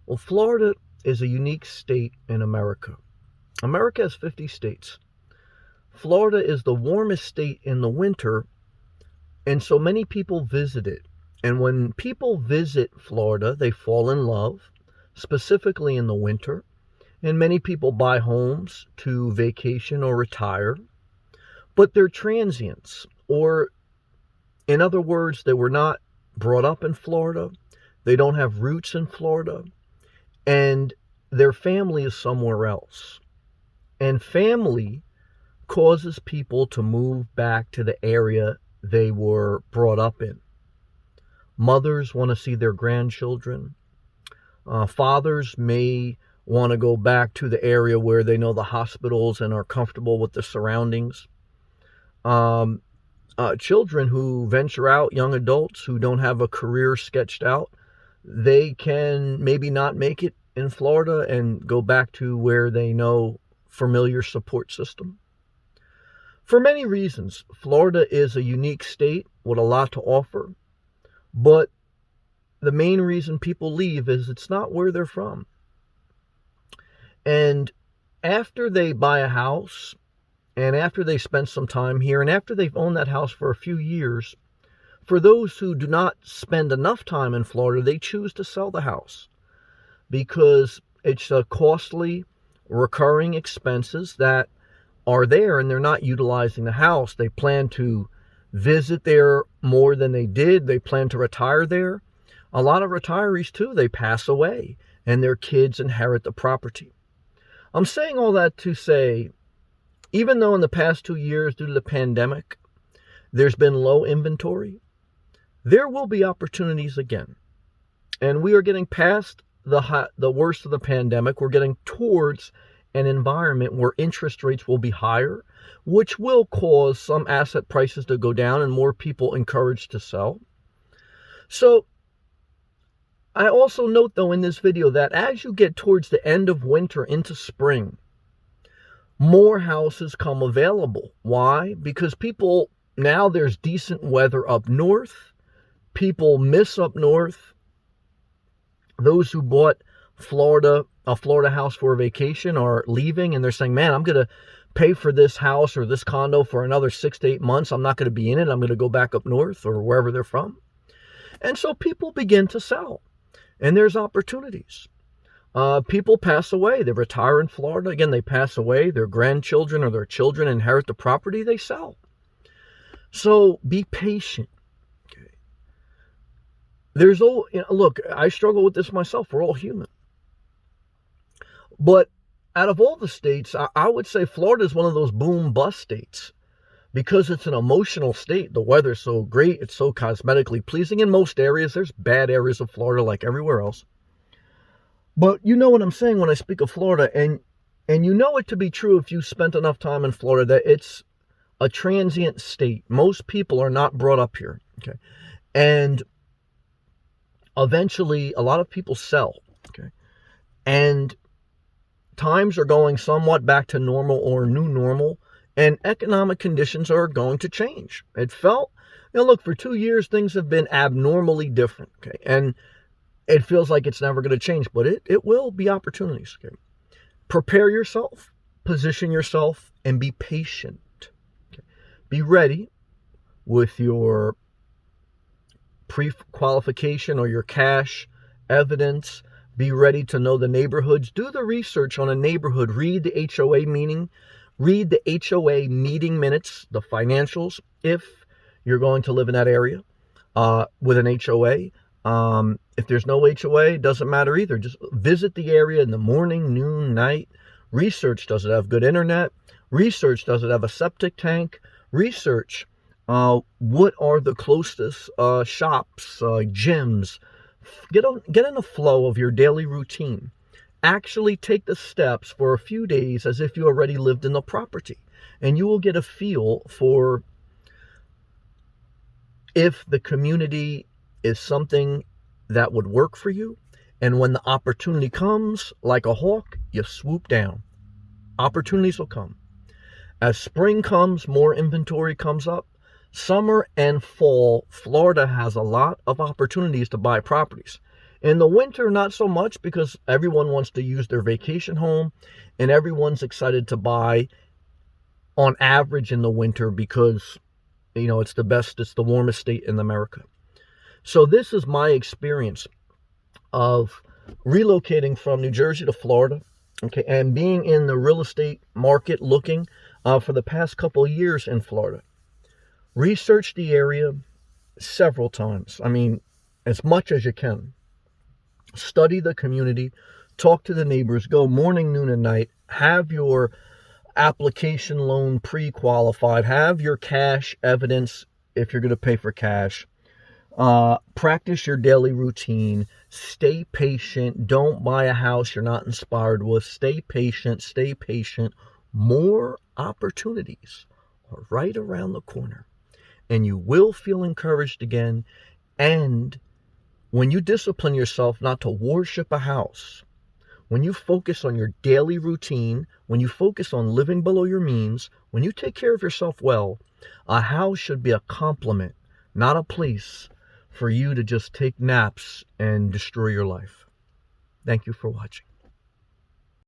Well, Florida is a unique state in America. America has 50 states. Florida is the warmest state in the winter, and so many people visit it. And when people visit Florida, they fall in love, specifically in the winter. And many people buy homes to vacation or retire, but they're transients, or in other words, they were not brought up in Florida. They don't have roots in Florida, and their family is somewhere else. And family causes people to move back to the area they were brought up in. Mothers want to see their grandchildren. Fathers may want to go back to the area where they know the hospitals and are comfortable with the surroundings. Children who venture out, young adults who don't have a career sketched out, they can maybe not make it in Florida and go back to where they know familiar support system. For many reasons, Florida is a unique state with a lot to offer, but the main reason people leave is it's not where they're from. And after they buy a house, and after they spend some time here, and after they've owned that house for a few years, for those who do not spend enough time in Florida, they choose to sell the house because it's a costly, recurring expenses that are there, and they're not utilizing the house. They plan to visit there more than they did. They plan to retire there. A lot of retirees, too, they pass away, and their kids inherit the property. I'm saying all that to say, even though in the past 2 years, due to the pandemic, there's been low inventory, there will be opportunities again. And we are getting past the worst of the pandemic. We're getting towards an environment where interest rates will be higher, which will cause some asset prices to go down and more people encouraged to sell. So I also note, though, in this video that as you get towards the end of winter into spring, more houses come available. Why? Because people, now there's decent weather up north. People miss up north. Those who bought a Florida house for a vacation are leaving, and they're saying, man, I'm going to pay for this house or this condo for another 6 to 8 months. I'm not going to be in it. I'm going to go back up north or wherever they're from. And so people begin to sell, and there's opportunities. People pass away. They retire in Florida. Again, they pass away. Their grandchildren or their children inherit the property. They sell. So be patient. Okay. Look, I struggle with this myself. We're all human. But out of all the states, I would say Florida is one of those boom bust states because it's an emotional state. The weather's so great. It's so cosmetically pleasing in most areas. There's bad areas of Florida like everywhere else. But you know what I'm saying when I speak of Florida, and you know it to be true if you spent enough time in Florida, that it's a transient state. Most people are not brought up here. Okay. And eventually a lot of people sell. Okay. And times are going somewhat back to normal or new normal, and economic conditions are going to change. It felt, look, for 2 years, things have been abnormally different. Okay. And it feels like it's never going to change, but it will be opportunities. Okay? Prepare yourself, position yourself, and be patient. Okay? Be ready with your pre-qualification or your cash evidence. Be ready to know the neighborhoods. Do the research on a neighborhood. Read the HOA meeting. Read the HOA meeting minutes, the financials, if you're going to live in that area with an HOA. If there's no HOA, it doesn't matter either. Just visit the area in the morning, noon, night. Research, does it have good internet? Research, does it have a septic tank? Research, what are the closest shops, gyms? Get in the flow of your daily routine. Actually take the steps for a few days as if you already lived in the property. And you will get a feel for if the community is something that would work for you. And when the opportunity comes, like a hawk, you swoop down. Opportunities will come. As spring comes, more inventory comes up. Summer and fall, Florida has a lot of opportunities to buy properties. In the winter, not so much, because everyone wants to use their vacation home and everyone's excited to buy on average in the winter because, it's the best, it's the warmest state in America. So this is my experience of relocating from New Jersey to Florida, okay, and being in the real estate market looking for the past couple of years in Florida. Research the area several times. I mean, as much as you can. Study the community, talk to the neighbors, go morning, noon, and night, have your application loan pre-qualified, have your cash evidence if you're going to pay for cash. Practice your daily routine. Stay patient. Don't buy a house you're not inspired with. Stay patient. Stay patient. More opportunities are right around the corner, and you will feel encouraged again. And when you discipline yourself not to worship a house, when you focus on your daily routine, when you focus on living below your means, when you take care of yourself well, a house should be a compliment, not a place for you to just take naps and destroy your life. Thank you for watching.